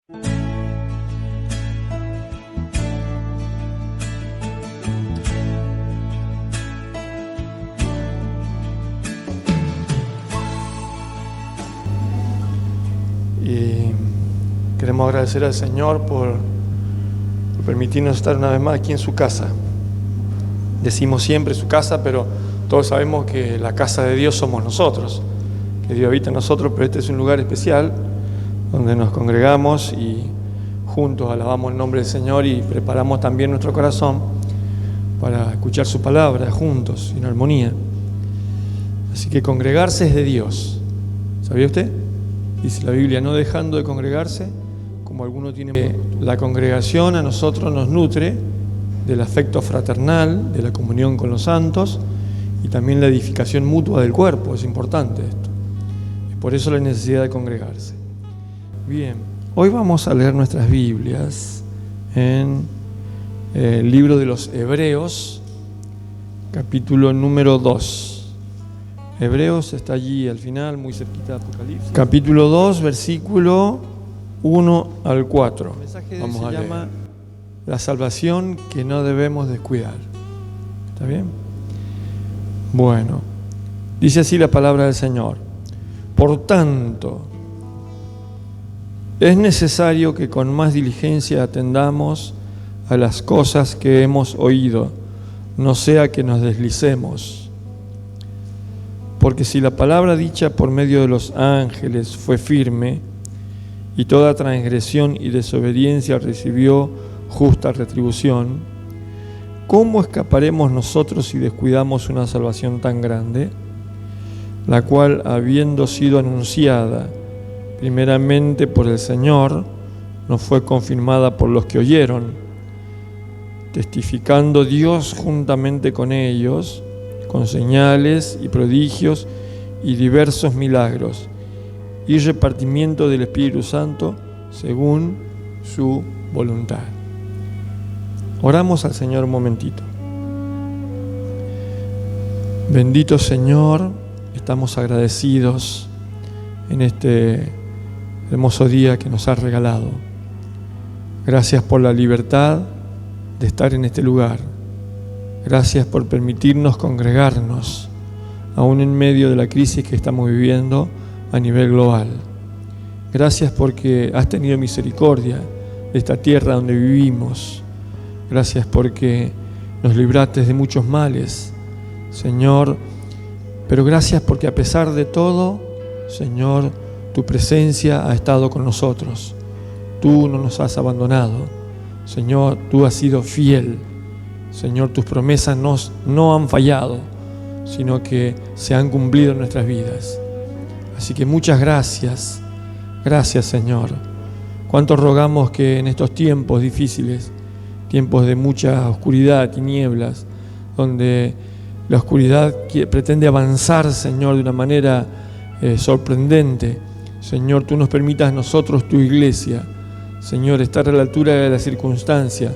Y queremos agradecer al Señor por permitirnos estar una vez más aquí en su casa. Decimos siempre su casa, pero todos sabemos que la casa de Dios somos nosotros, que Dios habita en nosotros, pero este es un lugar especial donde nos congregamos y juntos alabamos el nombre del Señor y preparamos también nuestro corazón para escuchar su palabra juntos, en armonía. Así que congregarse es de Dios. ¿Sabía usted? Dice la Biblia, no dejando de congregarse, como algunos tienen. La congregación a nosotros nos nutre del afecto fraternal, de la comunión con los santos y también la edificación mutua del cuerpo. Es importante esto. Y por eso la necesidad de congregarse. Bien, hoy vamos a leer nuestras Biblias en el libro de los Hebreos, capítulo número 2. Hebreos está allí al final, muy cerquita de Apocalipsis. Capítulo 2, versículo 1 al 4. El mensaje de Vamos a leer. Llama la salvación que no debemos descuidar. ¿Está bien? Bueno, dice así la palabra del Señor. Por tanto, es necesario que con más diligencia atendamos a las cosas que hemos oído, no sea que nos deslicemos. Porque si la palabra dicha por medio de los ángeles fue firme, y toda transgresión y desobediencia recibió justa retribución, ¿cómo escaparemos nosotros si descuidamos una salvación tan grande, la cual, habiendo sido anunciada primeramente por el Señor, nos fue confirmada por los que oyeron, testificando Dios juntamente con ellos, con señales y prodigios y diversos milagros, y repartimiento del Espíritu Santo según su voluntad. Oramos al Señor un momentito. Bendito Señor, estamos agradecidos en este hermoso día que nos has regalado. Gracias por la libertad de estar en este lugar. Gracias por permitirnos congregarnos, aún en medio de la crisis que estamos viviendo a nivel global. Gracias porque has tenido misericordia de esta tierra donde vivimos. Gracias porque nos libraste de muchos males, Señor. Pero gracias porque a pesar de todo, Señor, tu presencia ha estado con nosotros. Tú no nos has abandonado. Señor, tú has sido fiel. Señor, tus promesas no han fallado, sino que se han cumplido en nuestras vidas. Así que muchas gracias. Gracias, Señor. Cuánto rogamos que en estos tiempos difíciles, tiempos de mucha oscuridad, tinieblas, donde la oscuridad pretende avanzar, Señor, de una manera sorprendente, Señor, tú nos permitas a nosotros, tu iglesia, Señor, estar a la altura de la circunstancia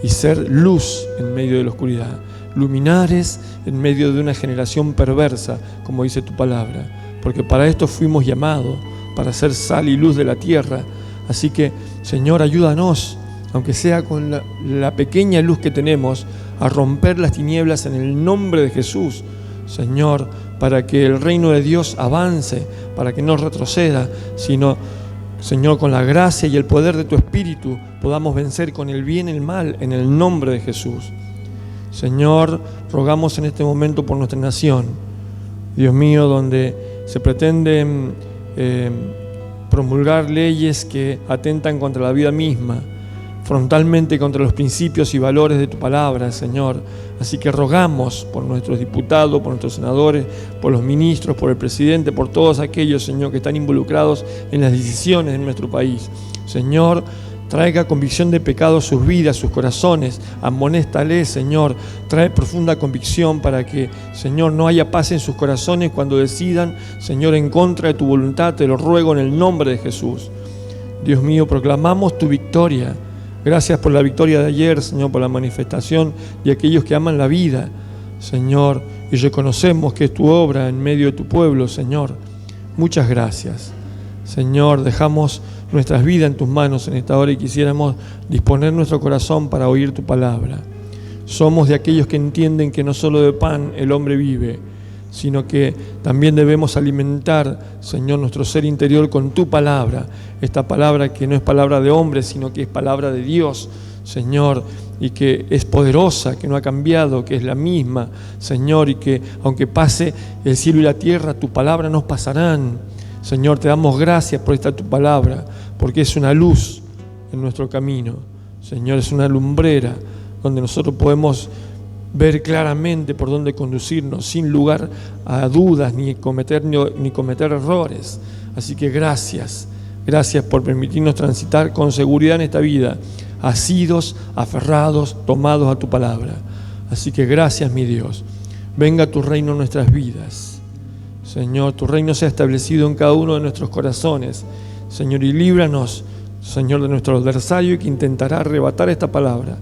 y ser luz en medio de la oscuridad, luminares en medio de una generación perversa, como dice tu palabra, porque para esto fuimos llamados, para ser sal y luz de la tierra. Así que, Señor, ayúdanos, aunque sea con la pequeña luz que tenemos, a romper las tinieblas en el nombre de Jesús, Señor, para que el reino de Dios avance, para que no retroceda, sino, Señor, con la gracia y el poder de tu Espíritu podamos vencer con el bien y el mal en el nombre de Jesús. Señor, rogamos en este momento por nuestra nación, Dios mío, donde se pretenden promulgar leyes que atentan contra la vida misma, frontalmente contra los principios y valores de tu palabra, Señor. Así que rogamos por nuestros diputados, por nuestros senadores, por los ministros, por el presidente, por todos aquellos, Señor, que están involucrados en las decisiones de nuestro país. Señor, traiga convicción de pecado a sus vidas, sus corazones. Amonéstales, Señor. Trae profunda convicción para que, Señor, no haya paz en sus corazones cuando decidan, Señor, en contra de tu voluntad. Te lo ruego en el nombre de Jesús. Dios mío, proclamamos tu victoria. Gracias por la victoria de ayer, Señor, por la manifestación de aquellos que aman la vida, Señor, y reconocemos que es tu obra en medio de tu pueblo, Señor. Muchas gracias. Señor, dejamos nuestras vidas en tus manos en esta hora y quisiéramos disponer nuestro corazón para oír tu palabra. Somos de aquellos que entienden que no solo de pan el hombre vive, sino que también debemos alimentar, Señor, nuestro ser interior con tu palabra. Esta palabra que no es palabra de hombre, sino que es palabra de Dios, Señor, y que es poderosa, que no ha cambiado, que es la misma, Señor, y que aunque pase el cielo y la tierra, tu palabra nos pasarán. Señor, te damos gracias por esta tu palabra, porque es una luz en nuestro camino. Señor, es una lumbrera donde nosotros podemos ver claramente por dónde conducirnos, sin lugar a dudas ni cometer errores. Así que gracias por permitirnos transitar con seguridad en esta vida, asidos, aferrados, tomados a tu palabra. Así que gracias, mi Dios. Venga tu reino en nuestras vidas. Señor, tu reino sea establecido en cada uno de nuestros corazones. Señor, y líbranos, Señor, de nuestro adversario que intentará arrebatar esta palabra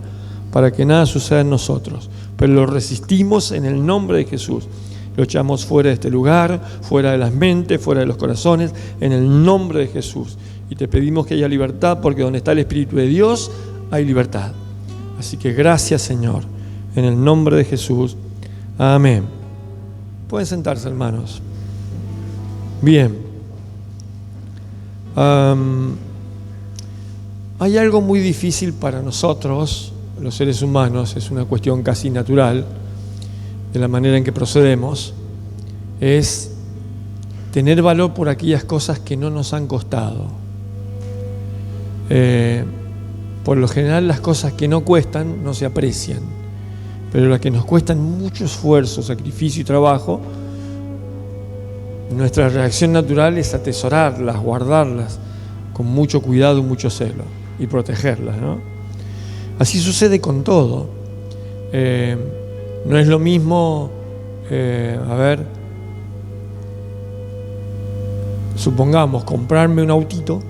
para que nada suceda en nosotros. Pero lo resistimos en el nombre de Jesús. Lo echamos fuera de este lugar, fuera de las mentes, fuera de los corazones, en el nombre de Jesús. Y te pedimos que haya libertad, porque donde está el Espíritu de Dios hay libertad. Así que gracias, Señor, en el nombre de Jesús. Amén. Pueden sentarse, hermanos. Bien. Hay algo muy difícil para nosotros, los seres humanos, es una cuestión casi natural de la manera en que procedemos, es tener valor por aquellas cosas que no nos han costado. Por lo general las cosas que no cuestan no se aprecian, pero las que nos cuestan mucho esfuerzo, sacrificio y trabajo, nuestra reacción natural es atesorarlas, guardarlas con mucho cuidado y mucho celo y protegerlas, ¿no? Así sucede con todo. No es lo mismo, supongamos, comprarme un autito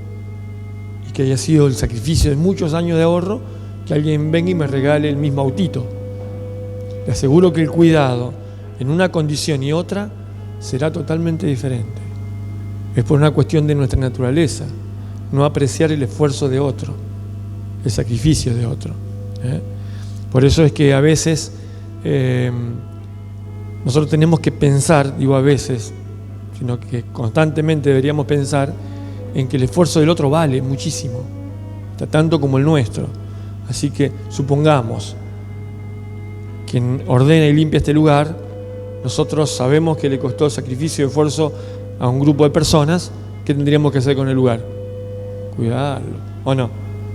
y que haya sido el sacrificio de muchos años de ahorro, que alguien venga y me regale el mismo autito. Le aseguro que el cuidado en una condición y otra será totalmente diferente. Es por una cuestión de nuestra naturaleza, no apreciar el esfuerzo de otro, el sacrificio de otro. Por eso es que a veces nosotros tenemos que pensar, digo a veces, sino que constantemente deberíamos pensar en que el esfuerzo del otro vale muchísimo, tanto como el nuestro. Así que supongamos quien ordena y limpia este lugar, nosotros sabemos que le costó sacrificio y esfuerzo a un grupo de personas. ¿Qué tendríamos que hacer con el lugar? Cuidarlo, ¿o no?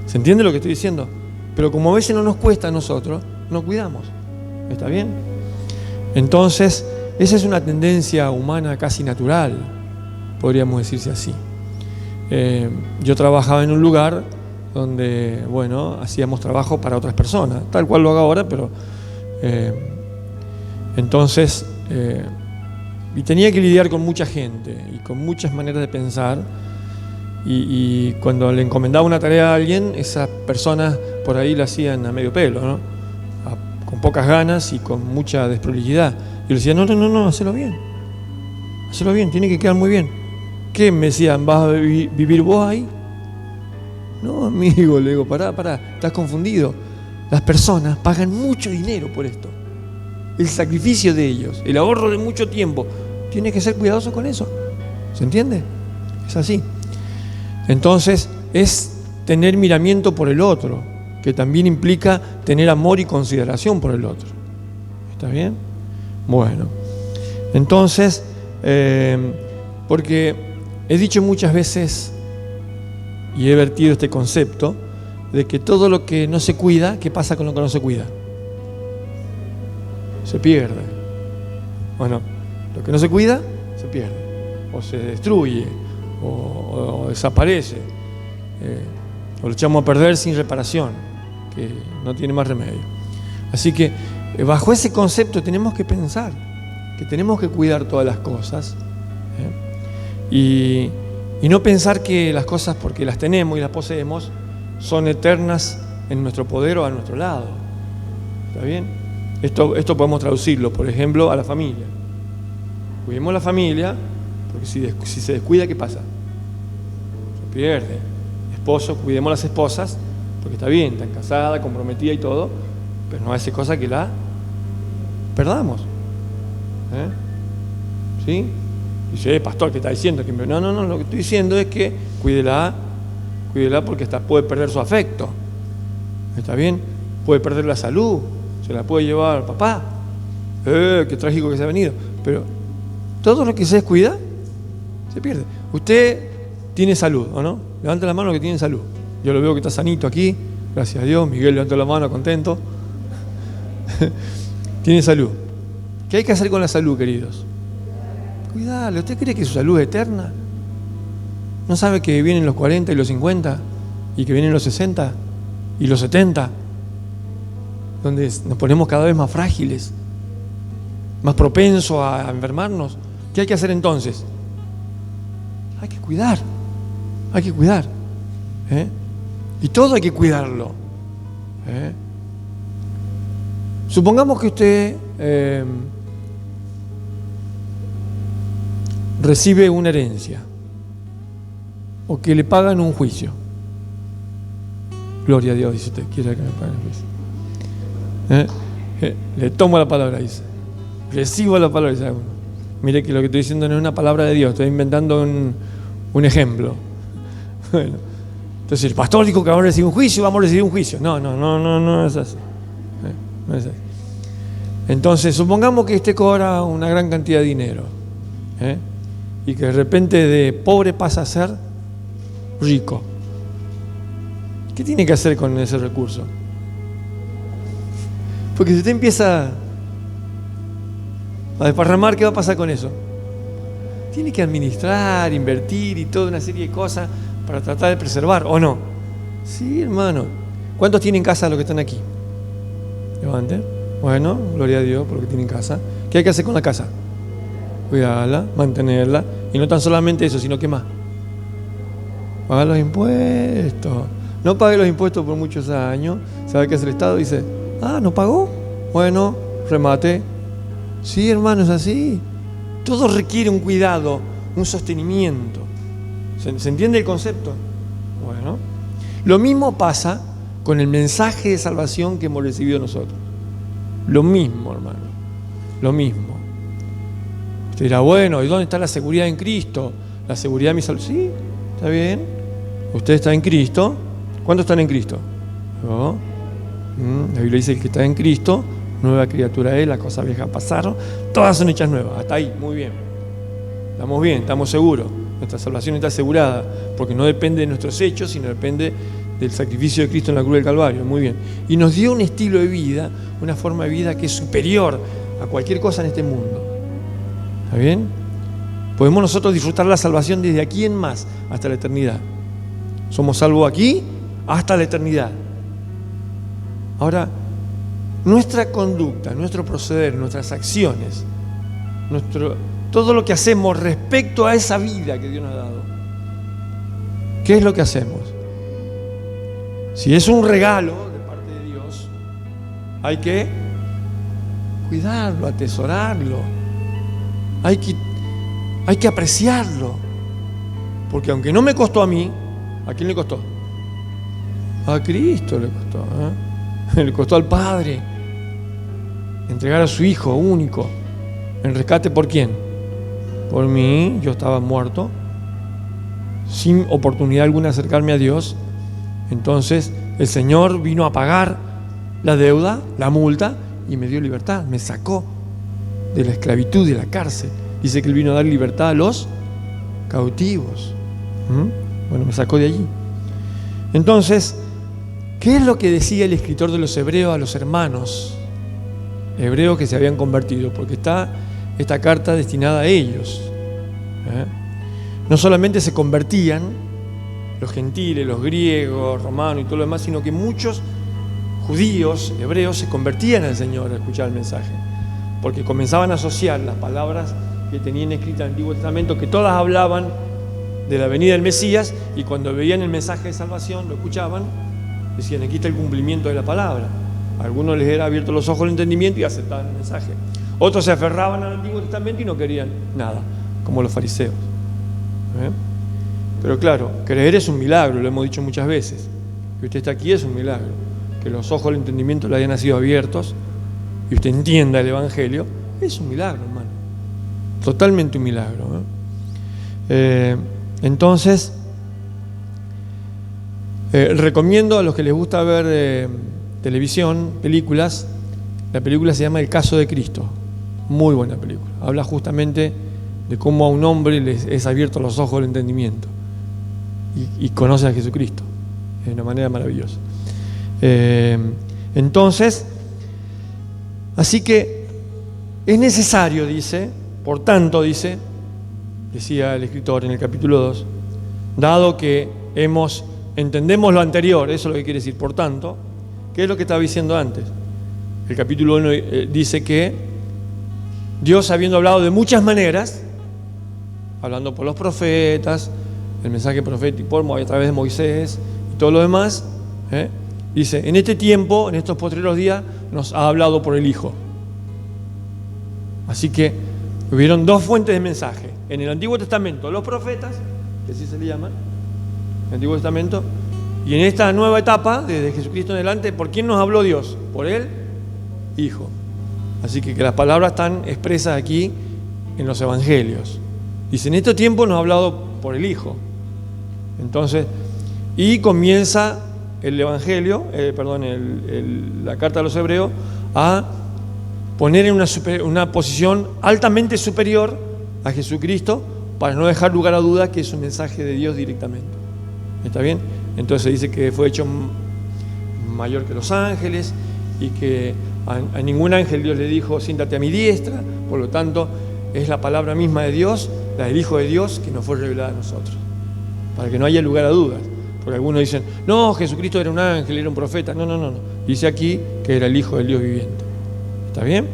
¿Se entiende lo que estoy diciendo? Pero como a veces no nos cuesta a nosotros, no cuidamos. ¿Está bien? Entonces, esa es una tendencia humana casi natural, podríamos decirse así. Yo trabajaba en un lugar donde, hacíamos trabajo para otras personas, tal cual lo hago ahora, pero entonces, y tenía que lidiar con mucha gente y con muchas maneras de pensar, y cuando le encomendaba una tarea a alguien, esas personas por ahí la hacían a medio pelo, ¿no? Con pocas ganas y con mucha desprolijidad. Y le decía, no, hacelo bien, tiene que quedar muy bien. ¿Qué? Me decían, ¿vas a vivir vos ahí? No, amigo, le digo, pará, estás confundido. Las personas pagan mucho dinero por esto. El sacrificio de ellos, el ahorro de mucho tiempo. Tienes que ser cuidadoso con eso. ¿Se entiende? Es así. Entonces, es tener miramiento por el otro, que también implica tener amor y consideración por el otro. ¿Está bien? Bueno. Entonces, porque he dicho muchas veces y he vertido este concepto de que todo lo que no se cuida, ¿qué pasa con lo que no se cuida? Se pierde. Bueno, lo que no se cuida, se pierde. O se destruye, o desaparece. O lo echamos a perder sin reparación, que no tiene más remedio. Así que, bajo ese concepto tenemos que pensar que tenemos que cuidar todas las cosas. Y no pensar que las cosas, porque las tenemos y las poseemos, son eternas en nuestro poder o a nuestro lado. ¿Está bien? Esto podemos traducirlo, por ejemplo, a la familia. Cuidemos la familia, porque si se descuida, ¿qué pasa? pierde. Esposo, cuidemos las esposas, porque está bien, están casadas, comprometidas y todo, pero no hace cosa que la perdamos. ¿Sí? Dice, pastor, ¿qué está diciendo? No, lo que estoy diciendo es que cuídela porque puede perder su afecto. ¿Está bien? Puede perder la salud, se la puede llevar al papá. Qué trágico que se ha venido. Pero todo lo que se descuida, se pierde. Usted tiene salud, ¿o no? Levante la mano que tiene salud. Yo lo veo que está sanito aquí, gracias a Dios. Miguel levantó la mano, contento. Tiene salud. ¿Qué hay que hacer con la salud, queridos? Cuidarle. ¿Usted cree que su salud es eterna? ¿No sabe que vienen los 40 y los 50? ¿Y que vienen los 60 y los 70? Donde nos ponemos cada vez más frágiles, más propensos a enfermarnos. ¿Qué hay que hacer entonces? Hay que cuidar. Hay que cuidar. Y todo hay que cuidarlo. Supongamos que usted recibe una herencia o que le pagan un juicio. Gloria a Dios, dice usted, quiere que me paguen el juicio. Le tomo la palabra, dice. Recibo la palabra, dice uno. Mire que lo que estoy diciendo no es una palabra de Dios, estoy inventando un ejemplo. Bueno, entonces el pastor dijo que vamos a recibir un juicio, vamos a recibir un juicio. No es así. No es así. Entonces, supongamos que este cobra una gran cantidad de dinero, y que de repente de pobre pasa a ser rico. ¿Qué tiene que hacer con ese recurso? Porque si usted empieza a desparramar, ¿qué va a pasar con eso? Tiene que administrar, invertir y toda una serie de cosas para tratar de preservar, ¿o no? Sí, hermano. ¿Cuántos tienen casa los que están aquí? Levanten. Bueno, gloria a Dios por lo que tienen casa. ¿Qué hay que hacer con la casa? Cuidarla, mantenerla. Y no tan solamente eso, sino que más. Pagar los impuestos. No pague los impuestos por muchos años. ¿Sabe qué hace el Estado? Dice, ¿no pagó? Bueno, remate. Sí, hermano, es así. Todo requiere un cuidado, un sostenimiento. ¿Se entiende el concepto? Bueno, lo mismo pasa con el mensaje de salvación que hemos recibido nosotros. Lo mismo, hermano. Lo mismo. Usted dirá, bueno, ¿y dónde está la seguridad en Cristo? La seguridad de mi salud. Sí, está bien. Usted está en Cristo. ¿Cuántos están en Cristo? ¿No? La Biblia dice que el que está en Cristo, nueva criatura es, las cosas viejas pasaron, todas son hechas nuevas. Hasta ahí, muy bien. Estamos bien, estamos seguros. Nuestra salvación está asegurada, porque no depende de nuestros hechos, sino depende del sacrificio de Cristo en la cruz del Calvario. Muy bien. Y nos dio un estilo de vida, una forma de vida que es superior a cualquier cosa en este mundo. ¿Está bien? Podemos nosotros disfrutar la salvación desde aquí en más, hasta la eternidad. Somos salvos aquí hasta la eternidad. Ahora, nuestra conducta, nuestro proceder, nuestras acciones, todo lo que hacemos respecto a esa vida que Dios nos ha dado, ¿qué es lo que hacemos? Si es un regalo de parte de Dios, hay que cuidarlo, atesorarlo, hay que apreciarlo, porque aunque no me costó a mí, ¿a quién le costó? A Cristo le costó, le costó al Padre entregar a su Hijo único en rescate. ¿Por quién? Por mí. Yo estaba muerto, sin oportunidad alguna de acercarme a Dios. Entonces el Señor vino a pagar la deuda, la multa, y me dio libertad, me sacó de la esclavitud, de la cárcel. Dice que Él vino a dar libertad a los cautivos. Bueno, me sacó de allí. Entonces, ¿qué es lo que decía el escritor de los Hebreos a los hermanos hebreos que se habían convertido? Porque está esta carta destinada a ellos. No solamente se convertían los gentiles, los griegos, romanos y todo lo demás, sino que muchos judíos, hebreos, se convertían al Señor al escuchar el mensaje, porque comenzaban a asociar las palabras que tenían escritas en el Antiguo Testamento, que todas hablaban de la venida del Mesías, y cuando veían el mensaje de salvación, lo escuchaban, decían, aquí está el cumplimiento de la palabra. A algunos les era abierto los ojos del entendimiento y aceptaban el mensaje. Otros se aferraban al Antiguo Testamento y no querían nada, como los fariseos. Pero claro, creer es un milagro, lo hemos dicho muchas veces. Que usted está aquí es un milagro. Que los ojos del entendimiento le hayan sido abiertos y usted entienda el Evangelio, es un milagro, hermano. Totalmente un milagro, ¿no? Entonces, recomiendo a los que les gusta ver televisión, películas. La película se llama El caso de Cristo. Muy buena película. Habla justamente de cómo a un hombre le es abierto los ojos del entendimiento y conoce a Jesucristo de una manera maravillosa. Entonces, así que es necesario, dice, por tanto, decía el escritor en el capítulo 2, dado que entendemos lo anterior, eso es lo que quiere decir, por tanto, ¿qué es lo que estaba diciendo antes? El capítulo 1 dice que Dios, habiendo hablado de muchas maneras, hablando por los profetas, el mensaje profético a través de Moisés y todo lo demás, dice, en este tiempo, en estos postreros días, nos ha hablado por el Hijo. Así que hubieron dos fuentes de mensaje. En el Antiguo Testamento, los profetas, que así se le llaman, el Antiguo Testamento, y en esta nueva etapa, desde Jesucristo en adelante, ¿por quién nos habló Dios? Por el Hijo. Así que las palabras están expresas aquí en los Evangelios. Dice, en este tiempo nos ha hablado por el Hijo. Entonces, y comienza el Evangelio, la carta a los Hebreos, a poner en una posición altamente superior a Jesucristo para no dejar lugar a dudas que es un mensaje de Dios directamente. ¿Está bien? Entonces dice que fue hecho mayor que los ángeles y que a ningún ángel Dios le dijo, siéntate a mi diestra. Por lo tanto, es la palabra misma de Dios, la del Hijo de Dios, que nos fue revelada a nosotros, para que no haya lugar a dudas. Porque algunos dicen, no, Jesucristo era un ángel, era un profeta. No. Dice aquí que era el Hijo del Dios viviente. ¿Está bien?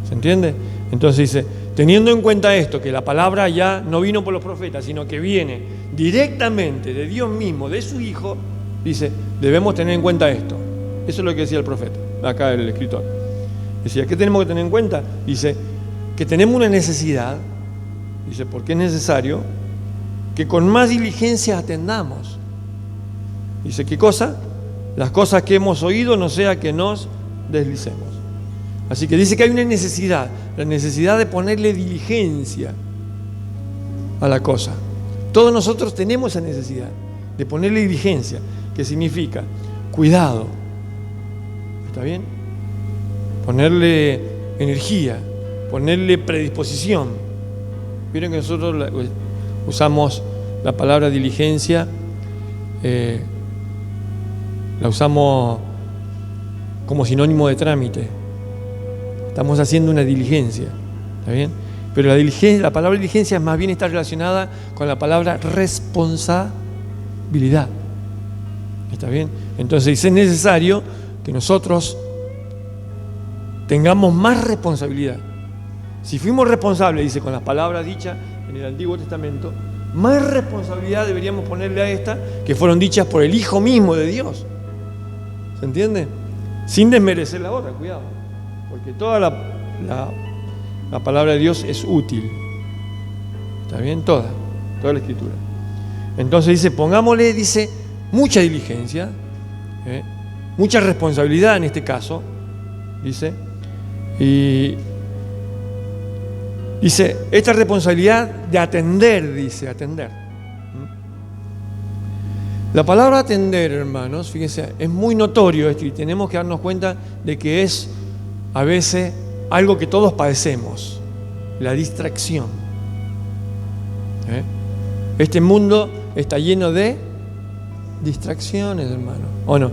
¿Se entiende? Entonces dice, teniendo en cuenta esto, que la palabra ya no vino por los profetas, sino que viene directamente de Dios mismo, de su Hijo, dice, debemos tener en cuenta esto. Eso es lo que decía el profeta, acá el escritor. Decía, ¿qué tenemos que tener en cuenta? Dice, que tenemos una necesidad, dice, porque es necesario que con más diligencia atendamos. Dice, ¿qué cosa? Las cosas que hemos oído, no sea que nos deslicemos. Así que dice que hay una necesidad, la necesidad de ponerle diligencia a la cosa. Todos nosotros tenemos esa necesidad de ponerle diligencia, que significa cuidado. ¿Está bien? Ponerle energía, ponerle predisposición. Miren que nosotros usamos la palabra diligencia, la usamos como sinónimo de trámite. Estamos haciendo una diligencia, ¿está bien? Pero la palabra diligencia más bien está relacionada con la palabra responsabilidad. ¿Está bien? Entonces es necesario que nosotros tengamos más responsabilidad. Si fuimos responsables, dice, con las palabras dichas en el Antiguo Testamento, más responsabilidad deberíamos ponerle a esta, que fueron dichas por el Hijo mismo de Dios. ¿Se entiende? Sin desmerecer la otra, cuidado. Porque toda la palabra de Dios es útil. ¿Está bien? Toda la Escritura. Entonces dice, pongámosle, dice, mucha diligencia, mucha responsabilidad en este caso, dice, y dice, esta responsabilidad de atender, dice, atender. La palabra atender, hermanos, fíjense, es muy notorio esto y tenemos que darnos cuenta de que es a veces algo que todos padecemos, la distracción. Este mundo está lleno de distracciones, hermano, ¿o no?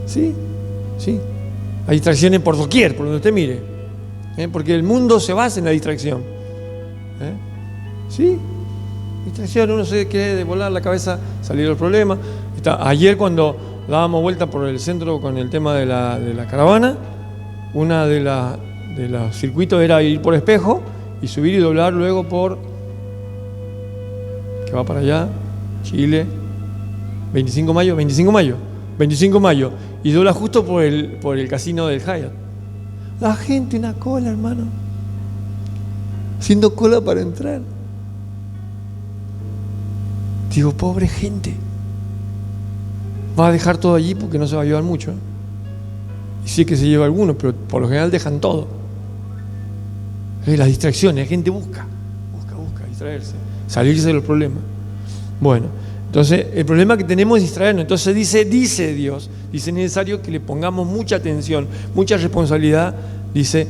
Sí. Hay distracciones por doquier, por donde usted mire, porque el mundo se basa en la distracción. Sí, distracción, uno se quiere de volar la cabeza, salir del problema. Ayer cuando dábamos vuelta por el centro con el tema de la caravana, una de los circuitos era ir por Espejo y subir y doblar luego por, que va para allá, Chile, 25 de mayo, y dobla justo por el casino del Hyatt. La gente, una cola, hermano, haciendo cola para entrar. Digo, pobre gente. Va a dejar todo allí porque no se va a llevar mucho. Y sí que se lleva algunos, pero por lo general dejan todo. Las distracciones, la gente busca distraerse, salirse de los problemas. Bueno, entonces el problema que tenemos es distraernos. Entonces dice Dios, dice necesario que le pongamos mucha atención, mucha responsabilidad, dice,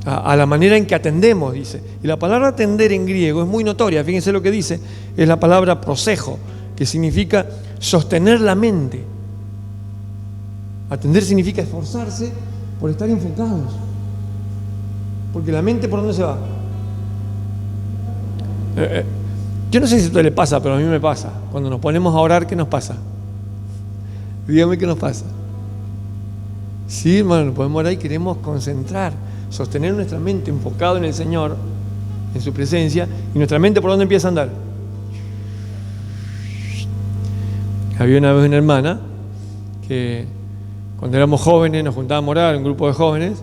a la manera en que atendemos, dice. Y la palabra atender en griego es muy notoria, fíjense lo que dice, es la palabra prosejo, que significa sostener la mente. Atender significa esforzarse por estar enfocados. Porque la mente, ¿por dónde se va? Yo no sé si a usted le pasa, pero a mí me pasa. Cuando nos ponemos a orar, ¿qué nos pasa? Dígame qué nos pasa. Sí, hermano, nos podemos orar y queremos concentrar, sostener nuestra mente enfocada en el Señor, en su presencia. ¿Y nuestra mente por dónde empieza a andar? Había una vez una hermana que cuando éramos jóvenes nos juntábamos a orar, un grupo de jóvenes,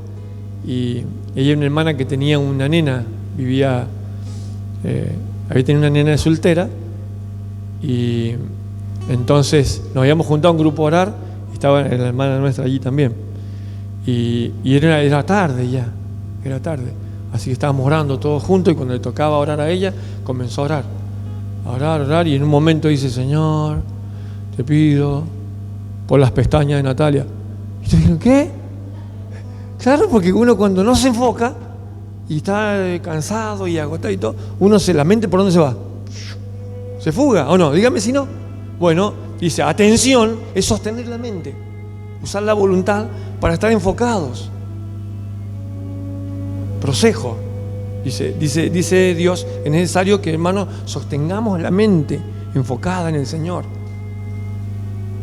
y ella era una hermana que tenía una nena, había tenido una nena soltera, y entonces nos habíamos juntado a un grupo a orar, y estaba la hermana nuestra allí también, y era tarde ya, era tarde, así que estábamos orando todos juntos, y cuando le tocaba orar a ella, comenzó a orar, y en un momento dice: Señor, te pido por las pestañas de Natalia. Y yo digo, ¿qué? Claro, porque uno cuando no se enfoca y está cansado y agotado y todo, la mente ¿por dónde se va? ¿Se fuga o no? Dígame si no. Bueno, dice, atención es sostener la mente, usar la voluntad para estar enfocados. Prosejo. Dice Dios, es necesario que, hermanos, sostengamos la mente enfocada en el Señor.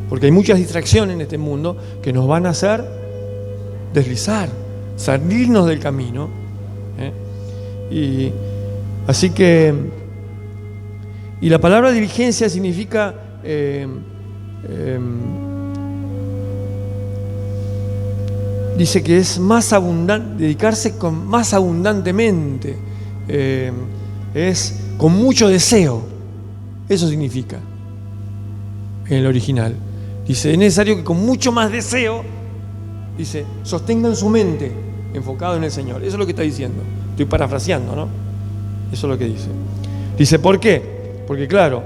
Porque hay muchas distracciones en este mundo que nos van a hacer deslizar, salirnos del camino. Y así que, y la palabra diligencia significa dice que es más abundante, dedicarse más abundantemente, es con mucho deseo. Eso significa en el original. Dice, es necesario que con mucho más deseo, dice, sostengan su mente enfocado en el Señor. Eso es lo que está diciendo. Estoy parafraseando, ¿no? Eso es lo que dice. Dice, ¿por qué? Porque claro,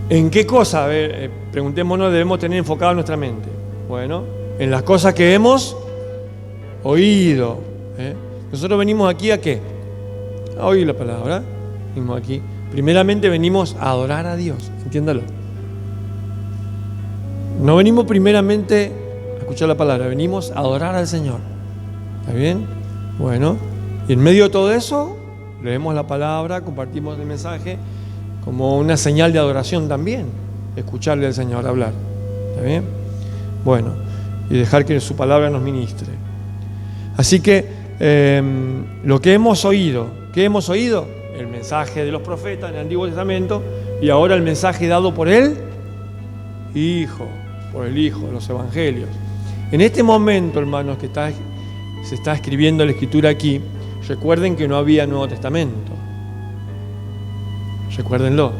¿en qué cosa? A ver, preguntémonos, debemos tener enfocada nuestra mente. Bueno, en las cosas que hemos oído. Nosotros venimos aquí ¿a qué? A oír la palabra. Venimos aquí. Primeramente venimos a adorar a Dios, entiéndalo. No venimos primeramente a escuchar la palabra, venimos a adorar al Señor. ¿Está bien? Bueno, y en medio de todo eso, leemos la palabra, compartimos el mensaje como una señal de adoración también, escucharle al Señor hablar. ¿Está bien? Bueno, y dejar que su palabra nos ministre. Así que lo que hemos oído, ¿qué hemos oído? El mensaje de los profetas en el Antiguo Testamento, y ahora el mensaje dado por el Hijo, los Evangelios. En este momento, hermanos, que se está escribiendo la Escritura aquí, recuerden que no había Nuevo Testamento. Recuérdenlo.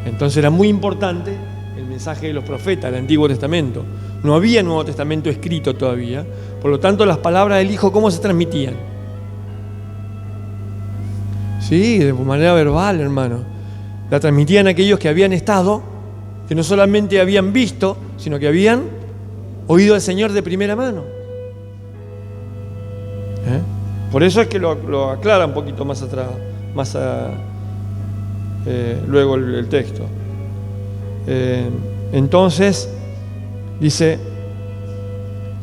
Entonces era muy importante el mensaje de los profetas, el Antiguo Testamento. No había Nuevo Testamento escrito todavía, por lo tanto las palabras del Hijo, ¿cómo se transmitían? Sí, de manera verbal, hermano. La transmitían aquellos que habían estado, que no solamente habían visto, sino que habían oído al Señor de primera mano. Por eso es que lo aclara un poquito más atrás, luego el texto. Entonces, dice,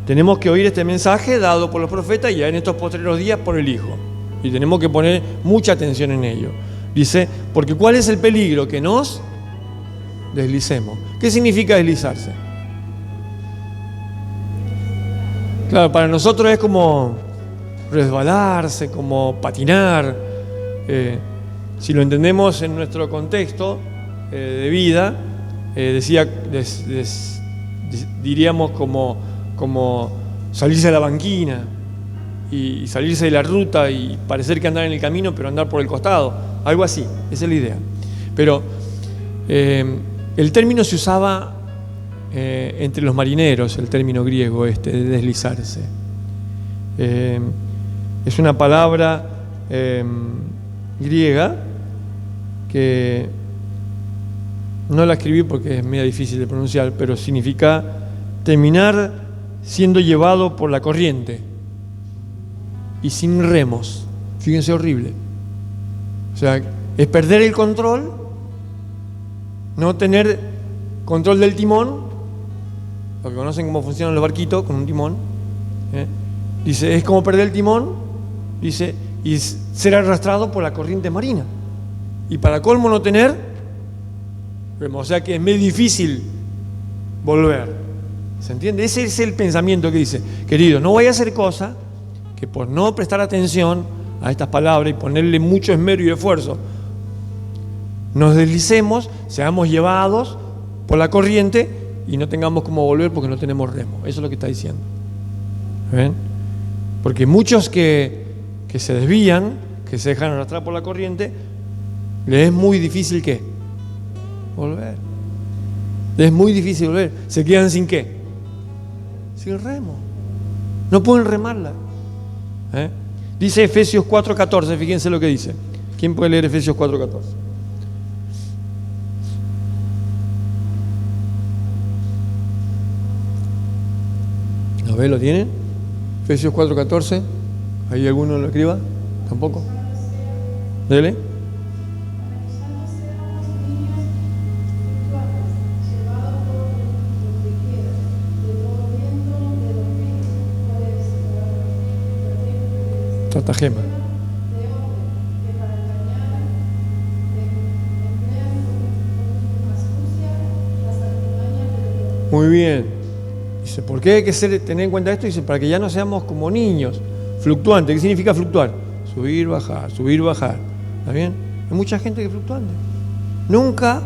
tenemos que oír este mensaje dado por los profetas y ya en estos postreros días por el Hijo. Y tenemos que poner mucha atención en ello. Dice, porque ¿cuál es el peligro? Que nos deslicemos. ¿Qué significa deslizarse? Claro, para nosotros es como resbalarse, como patinar. Si lo entendemos en nuestro contexto de vida, diríamos como salirse de la banquina y salirse de la ruta y parecer que andar en el camino, pero andar por el costado. algo así, esa es la idea. Pero el término se usaba entre los marineros, el término griego de deslizarse. Es una palabra griega que no la escribí porque es medio difícil de pronunciar, pero significa terminar siendo llevado por la corriente y sin remos. Fíjense, horrible. O sea, es perder el control, no tener control del timón, porque conocen cómo funcionan los barquitos con un timón. Dice, es como perder el timón, dice, y ser arrastrado por la corriente marina. Y para colmo no tener remos. O sea que es muy difícil volver. ¿Se entiende? Ese es el pensamiento que dice, querido, no vaya a hacer cosa que por no prestar atención a estas palabras y ponerle mucho esmero y esfuerzo, nos deslicemos, seamos llevados por la corriente y no tengamos cómo volver porque no tenemos remo. Eso es lo que está diciendo. ¿Ven? Porque muchos que se desvían, que se dejan arrastrar por la corriente, les es muy difícil ¿qué? Volver. Les es muy difícil volver. ¿Se quedan sin qué? Sin remo. No pueden remarla. Dice Efesios 4:14, fíjense lo que dice. ¿Quién puede leer Efesios 4:14? A ver, ¿lo tienen? Efesios 4:14. ¿Hay alguno que lo escriba? ¿Tampoco? Dele. Tratagema. Muy bien. Dice, ¿por qué hay que tener en cuenta esto? Dice, para que ya no seamos como niños, fluctuantes. ¿Qué significa fluctuar? Subir, bajar, subir, bajar. ¿Está bien? Hay mucha gente que es fluctuante. Nunca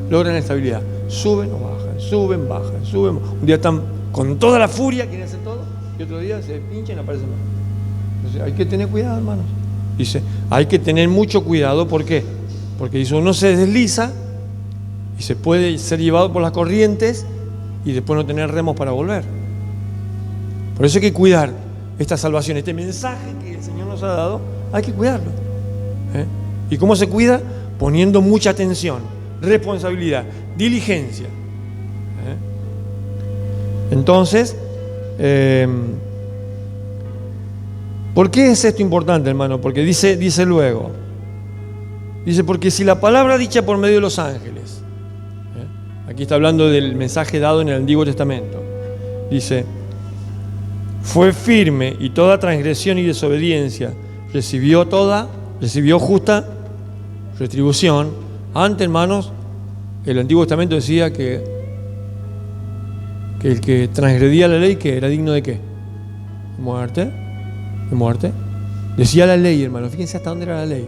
logran estabilidad. Suben o bajan, suben, bajan, suben. Un día están con toda la furia, quieren hacer todo, y otro día se pinchan y aparecen más. Entonces, hay que tener cuidado, hermanos. Dice, hay que tener mucho cuidado. ¿Por qué? Porque dice, uno se desliza y se puede ser llevado por las corrientes y después no tener remos para volver. Por eso hay que cuidar esta salvación, este mensaje que el Señor nos ha dado, hay que cuidarlo. ¿Y cómo se cuida? Poniendo mucha atención, responsabilidad, diligencia. Entonces, ¿por qué es esto importante, hermano? Porque dice luego, porque si la palabra dicha por medio de los ángeles, aquí está hablando del mensaje dado en el Antiguo Testamento, dice, fue firme y toda transgresión y desobediencia recibió justa retribución. Antes, hermanos, el Antiguo Testamento decía que el que transgredía la ley, que era digno de ¿qué? Muerte. De muerte. Decía la ley, hermano, fíjense hasta dónde era la ley.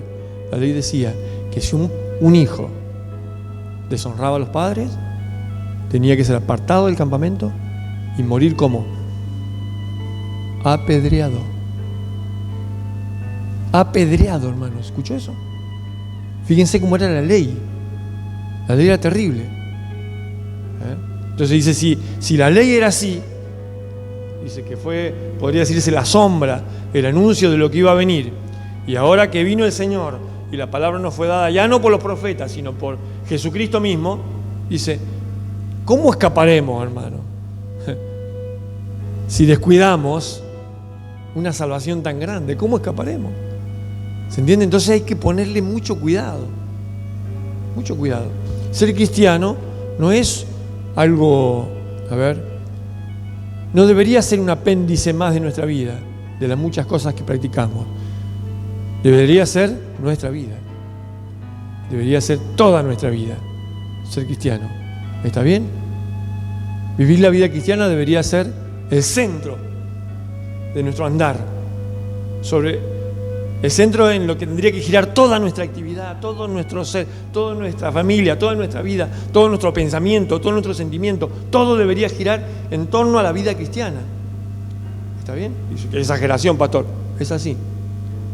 La ley decía que si un hijo deshonraba a los padres, tenía que ser apartado del campamento y morir como apedreado. Apedreado, hermano, ¿escuchó eso? Fíjense cómo era la ley. La ley era terrible. Entonces dice, si la ley era así, dice que fue, podría decirse, la sombra, el anuncio de lo que iba a venir. Y ahora que vino el Señor y la palabra nos fue dada ya no por los profetas, sino por Jesucristo mismo, dice, ¿cómo escaparemos, hermano? Si descuidamos una salvación tan grande, ¿cómo escaparemos? ¿Se entiende? Entonces hay que ponerle mucho cuidado. Mucho cuidado. Ser cristiano no es algo, no debería ser un apéndice más de nuestra vida, de las muchas cosas que practicamos. Debería ser nuestra vida. Debería ser toda nuestra vida, ser cristiano. ¿Está bien? Vivir la vida cristiana debería ser el centro de nuestro andar, el centro en lo que tendría que girar toda nuestra actividad, todo nuestro ser, toda nuestra familia, toda nuestra vida, todo nuestro pensamiento, todo nuestro sentimiento, todo debería girar en torno a la vida cristiana. ¿Está bien? Dice, qué exageración, pastor. Es así.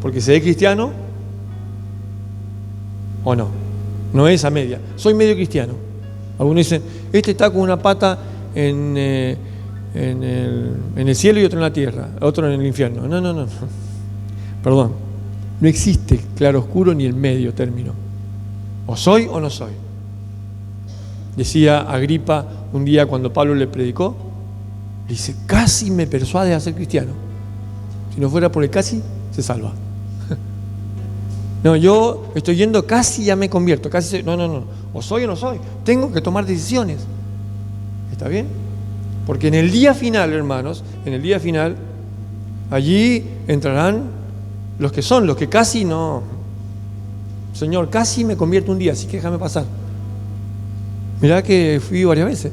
Porque ser cristiano ¿O no? No es a media. Soy medio cristiano. Algunos dicen, este está con una pata en el cielo y otro en la tierra, otro en el infierno. No. Perdón. No existe claro oscuro ni el medio término. O soy o no soy. Decía Agripa un día cuando Pablo le predicó, dice, casi me persuade a ser cristiano. Si no fuera por el casi, se salva. No, yo estoy yendo casi, ya me convierto. No. O soy o no soy. Tengo que tomar decisiones. ¿Está bien? Porque en el día final, hermanos, en el día final, allí entrarán los que casi no. Señor, casi me convierto un día, así que déjame pasar. Mirá que fui varias veces.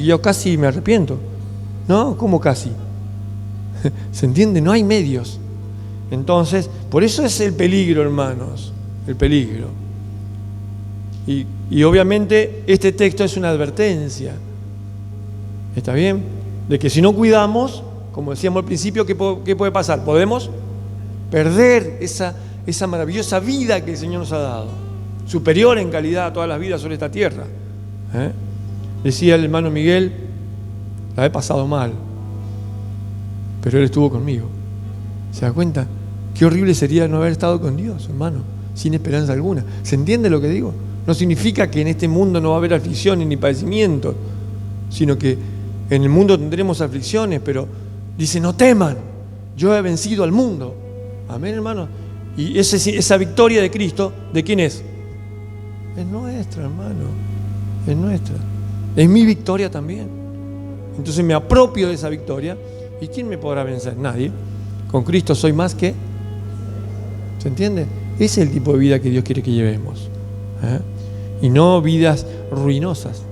Yo casi me arrepiento. ¿No? ¿Cómo casi? ¿Se entiende? No hay medios. Entonces, por eso es el peligro, hermanos. El peligro. Y obviamente este texto es una advertencia. ¿Está bien? De que si no cuidamos, como decíamos al principio, ¿qué puede pasar? Podemos perder esa maravillosa vida que el Señor nos ha dado, superior en calidad a todas las vidas sobre esta tierra. Decía el hermano Miguel, la he pasado mal, pero Él estuvo conmigo. ¿Se da cuenta? Qué horrible sería no haber estado con Dios, hermano, sin esperanza alguna. ¿Se entiende lo que digo? No significa que en este mundo no va a haber aflicciones ni padecimientos, sino que en el mundo tendremos aflicciones, pero dice, no teman, yo he vencido al mundo. Amén, hermano. Y esa victoria de Cristo, ¿de quién es? Es nuestra, hermano. Es nuestra. Es mi victoria también. Entonces me apropio de esa victoria. ¿Y quién me podrá vencer? Nadie. Con Cristo soy más que... ¿Se entiende? Ese es el tipo de vida que Dios quiere que llevemos. Y no vidas ruinosas.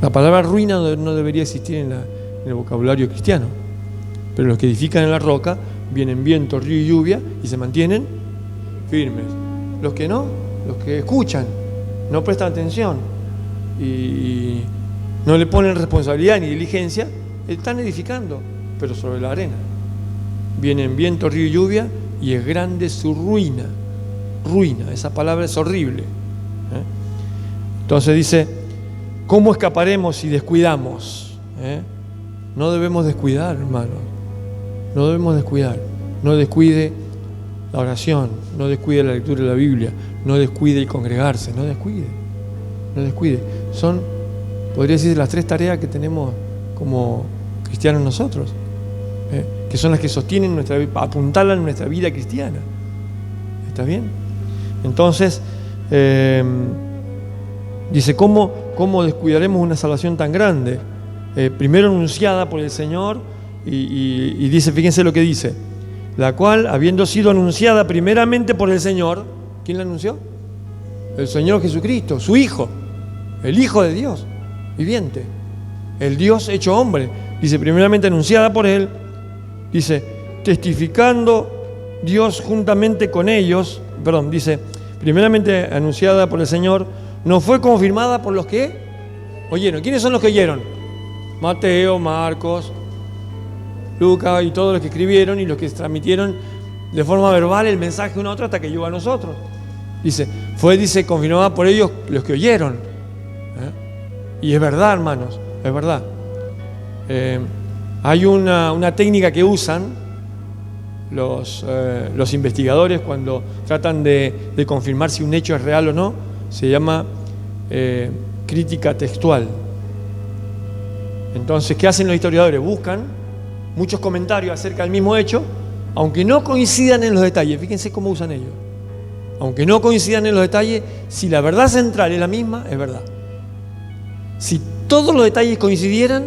La palabra ruina no debería existir en el vocabulario cristiano. Pero los que edifican en la roca, vienen viento, río y lluvia y se mantienen firmes. Los que no, los que escuchan, no prestan atención y no le ponen responsabilidad ni diligencia, están edificando, pero sobre la arena. Vienen viento, río y lluvia y es grande su ruina. Ruina, esa palabra es horrible. Entonces dice, ¿cómo escaparemos si descuidamos? No debemos descuidar, hermanos. No debemos descuidar. No descuide la oración, no descuide la lectura de la Biblia, no descuide el congregarse, no descuide. Son, podría decir, las 3 tareas que tenemos como cristianos nosotros, que son las que sostienen nuestra vida, apuntalan nuestra vida cristiana. ¿Está bien? Entonces, dice, ¿cómo descuidaremos una salvación tan grande? Primero anunciada por el Señor, y dice, fíjense lo que dice, la cual, habiendo sido anunciada primeramente por el Señor, ¿quién la anunció? El Señor Jesucristo, su Hijo, el Hijo de Dios, viviente, el Dios hecho hombre, dice, primeramente anunciada por Él, dice, testificando Dios juntamente con ellos, dice, primeramente anunciada por el Señor, no fue confirmada por los que oyeron. ¿Quiénes son los que oyeron? Mateo, Marcos, Lucas y todos los que escribieron y los que transmitieron de forma verbal el mensaje uno a otro hasta que llegó a nosotros. Dice, confirmada por ellos los que oyeron. Y es verdad, hermanos, es verdad. Hay una técnica que usan los investigadores cuando tratan de confirmar si un hecho es real o no. Se llama crítica textual. Entonces, ¿qué hacen los historiadores? Buscan muchos comentarios acerca del mismo hecho, aunque no coincidan en los detalles. Fíjense cómo usan ellos. Aunque no coincidan en los detalles, si la verdad central es la misma, es verdad. Si todos los detalles coincidieran,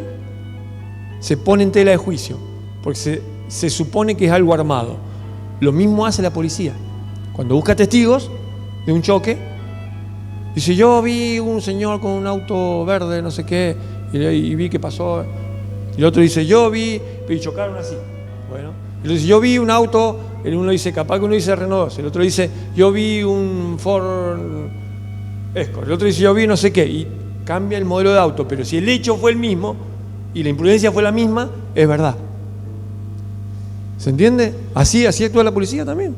se pone en tela de juicio, porque se supone que es algo armado. Lo mismo hace la policía. Cuando busca testigos de un choque, dice, yo vi un señor con un auto verde, no sé qué, y vi que pasó. Y el otro dice, yo vi, y chocaron así. Bueno, y dice, yo vi un auto, el uno dice, capaz que uno dice Renault 2, el otro dice, yo vi un Ford Escort, el otro dice, yo vi no sé qué, y cambia el modelo de auto, pero si el hecho fue el mismo y la imprudencia fue la misma, es verdad. ¿Se entiende? Así actúa la policía también.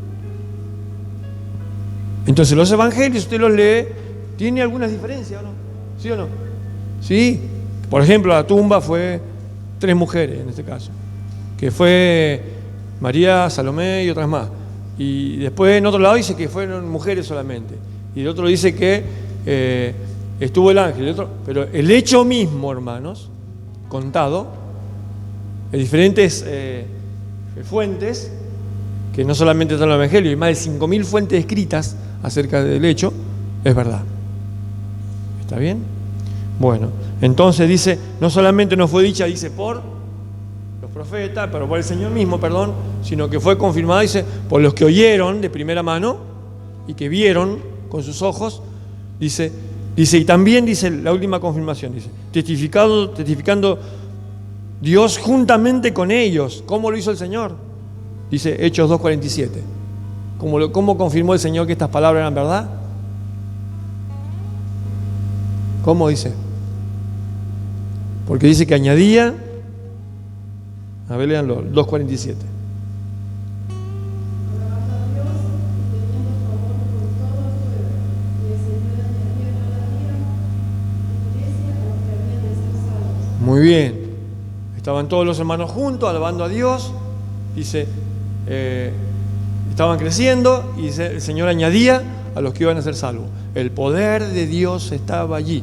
Entonces los evangelios, usted los lee, tiene algunas diferencias, ¿o no? ¿Sí o no? Sí. Por ejemplo, la tumba fue 3 mujeres en este caso, que fue María, Salomé y otras más. Y después en otro lado dice que fueron mujeres solamente. Y el otro dice que estuvo el ángel. Pero el hecho mismo, hermanos, contado en diferentes fuentes, que no solamente está en el Evangelio, hay más de 5.000 fuentes escritas acerca del hecho, es verdad. ¿Está bien? Bueno, entonces dice, no solamente nos fue dicha, dice, por los profetas, pero por el Señor mismo, perdón, sino que fue confirmada, dice, por los que oyeron de primera mano y que vieron con sus ojos, dice, y también dice la última confirmación, dice, testificando Dios juntamente con ellos. ¿Cómo lo hizo el Señor? Dice Hechos 2:47. ¿Cómo confirmó el Señor que estas palabras eran verdad? ¿Cómo dice? Porque dice que añadía, a ver, léanlo, 2:47. Muy bien. Estaban todos los hermanos juntos, alabando a Dios. Dice, estaban creciendo y dice, el Señor añadía a los que iban a ser salvos. El poder de Dios estaba allí.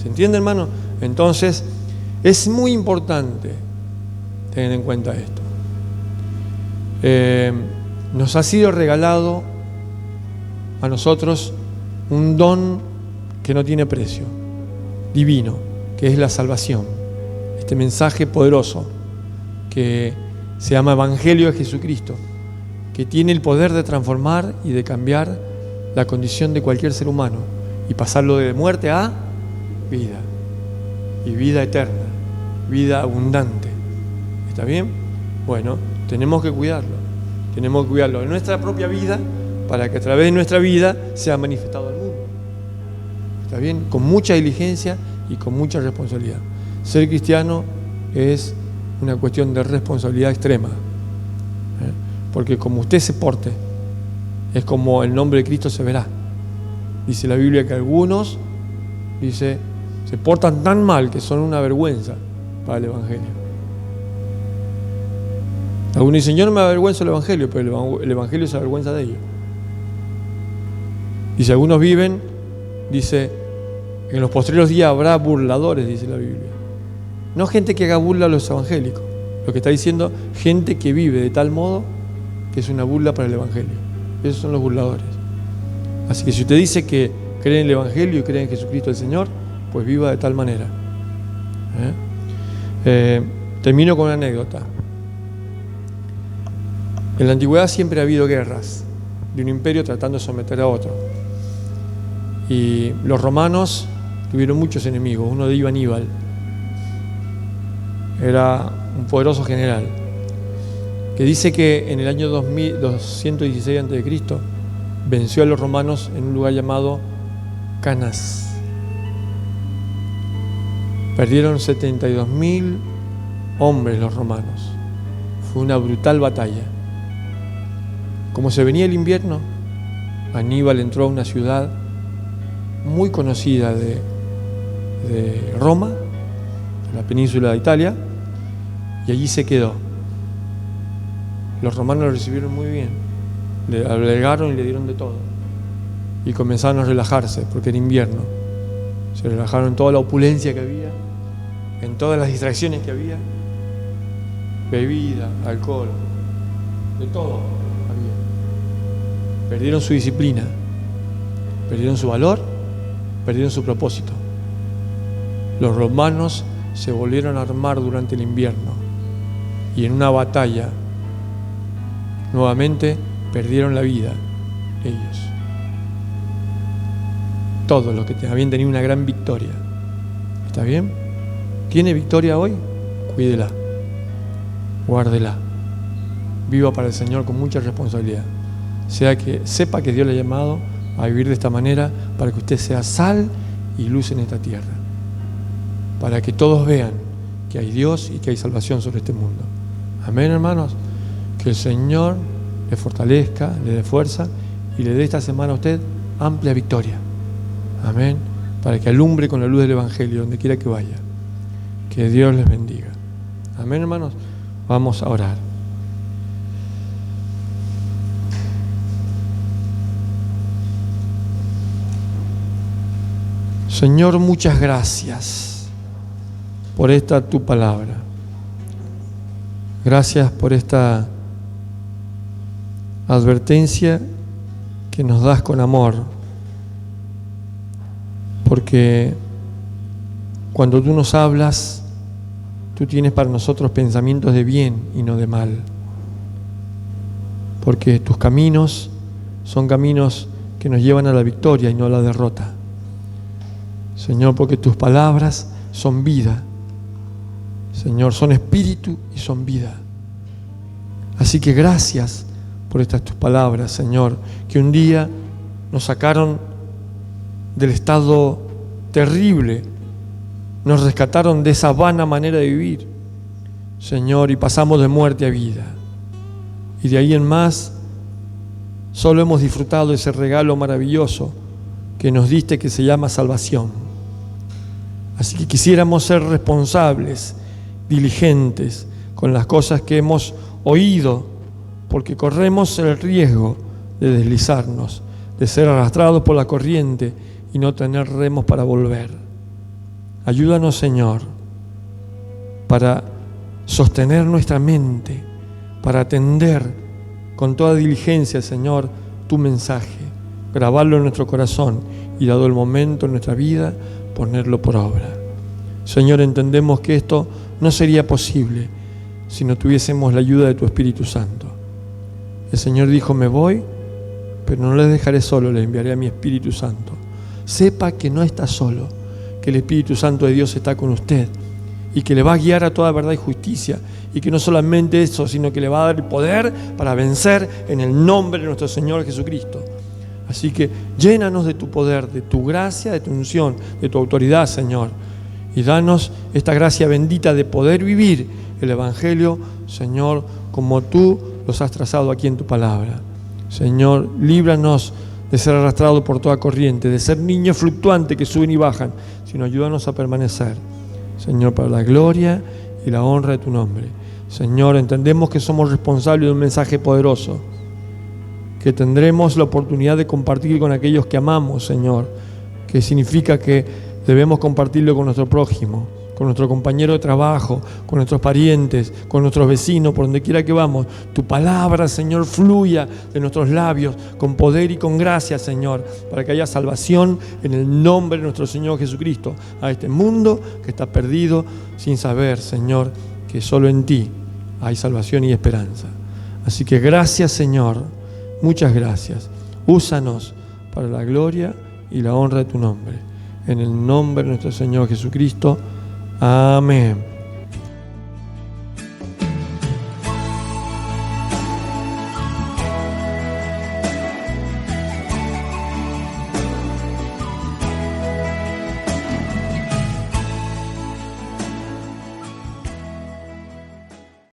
¿Se entiende, hermano? Entonces, es muy importante tener en cuenta esto. Nos ha sido regalado a nosotros un don que no tiene precio, divino, que es la salvación. Este mensaje poderoso que se llama Evangelio de Jesucristo, que tiene el poder de transformar y de cambiar la condición de cualquier ser humano y pasarlo de muerte a vida, y vida eterna, vida abundante. ¿Está bien? Bueno, tenemos que cuidarlo en nuestra propia vida, para que a través de nuestra vida sea manifestado al mundo. ¿Está bien? Con mucha diligencia y con mucha responsabilidad. Ser cristiano es una cuestión de responsabilidad extrema, porque como usted se porte, es como el nombre de Cristo se verá. Dice la Biblia que algunos, dice, se portan tan mal que son una vergüenza para el Evangelio. Algunos dicen, yo no me avergüenzo del Evangelio, pero el Evangelio se avergüenza de ellos. Dice, algunos viven, dice, en los postreros días habrá burladores, dice la Biblia. No gente que haga burla a los evangélicos. Lo que está diciendo, gente que vive de tal modo que es una burla para el Evangelio. Esos son los burladores. Así que si usted dice que cree en el Evangelio y cree en Jesucristo el Señor, pues viva de tal manera. Termino con una anécdota. En la antigüedad siempre ha habido guerras de un imperio tratando de someter a otro. Y los romanos tuvieron muchos enemigos. Uno de ellos, Aníbal, era un poderoso general que dice que en el año 216 a.C. venció a los romanos en un lugar llamado Cannas. Perdieron 72.000 hombres los romanos. Fue una brutal batalla. Como se venía el invierno, Aníbal entró a una ciudad muy conocida de Roma, en la península de Italia, y allí se quedó. Los romanos lo recibieron muy bien, le albergaron y le dieron de todo, y comenzaron a relajarse porque era invierno. Se relajaron en toda la opulencia que había, en todas las distracciones que había, bebida, alcohol, de todo había. Perdieron su disciplina, perdieron su valor, perdieron su propósito. Los romanos se volvieron a armar durante el invierno y en una batalla nuevamente perdieron la vida ellos. Todos los que habían tenido una gran victoria. ¿Está bien? ¿Tiene victoria hoy? Cuídela, guárdela, viva para el Señor con mucha responsabilidad. Sepa que Dios le ha llamado a vivir de esta manera para que usted sea sal y luz en esta tierra, para que todos vean que hay Dios y que hay salvación sobre este mundo. Amén, hermanos. Que el Señor le fortalezca, le dé fuerza y le dé esta semana a usted amplia victoria. Amén. Para que alumbre con la luz del Evangelio donde quiera que vaya. Que Dios les bendiga. Amén, hermanos. Vamos a orar. Señor, muchas gracias por esta tu palabra. Gracias por esta advertencia que nos das con amor, porque cuando tú nos hablas, tú tienes para nosotros pensamientos de bien y no de mal, porque tus caminos son caminos que nos llevan a la victoria y no a la derrota. Señor, porque tus palabras son vida. Señor, son espíritu y son vida. Así que gracias por estas tus palabras, Señor, que un día nos sacaron del estado terrible, nos rescataron de esa vana manera de vivir, Señor, y pasamos de muerte a vida. Y de ahí en más, solo hemos disfrutado de ese regalo maravilloso que nos diste, que se llama salvación. Así que quisiéramos ser responsables, diligentes con las cosas que hemos oído, porque corremos el riesgo de deslizarnos, de ser arrastrados por la corriente y no tener remos para volver. Ayúdanos, Señor, para sostener nuestra mente, para atender con toda diligencia, Señor, tu mensaje, grabarlo en nuestro corazón y, dado el momento en nuestra vida, ponerlo por obra. Señor, entendemos que esto no sería posible si no tuviésemos la ayuda de tu Espíritu Santo. El Señor dijo: me voy, pero no les dejaré solo, les enviaré a mi Espíritu Santo. Sepa que no está solo, que el Espíritu Santo de Dios está con usted y que le va a guiar a toda verdad y justicia, y que no solamente eso, sino que le va a dar el poder para vencer en el nombre de nuestro Señor Jesucristo. Así que llénanos de tu poder, de tu gracia, de tu unción, de tu autoridad, Señor, y danos esta gracia bendita de poder vivir el Evangelio, Señor, como tú los has trazado aquí en tu palabra. Señor, líbranos de ser arrastrados por toda corriente, de ser niños fluctuantes que suben y bajan, sino ayúdanos a permanecer, Señor, para la gloria y la honra de tu nombre. Señor, entendemos que somos responsables de un mensaje poderoso, que tendremos la oportunidad de compartir con aquellos que amamos, Señor, que significa que debemos compartirlo con nuestro prójimo, con nuestro compañero de trabajo, con nuestros parientes, con nuestros vecinos, por donde quiera que vamos. Tu palabra, Señor, fluya de nuestros labios con poder y con gracia, Señor, para que haya salvación en el nombre de nuestro Señor Jesucristo a este mundo que está perdido sin saber, Señor, que solo en ti hay salvación y esperanza. Así que gracias, Señor, muchas gracias. Úsanos para la gloria y la honra de tu nombre. En el nombre de nuestro Señor Jesucristo. Amén.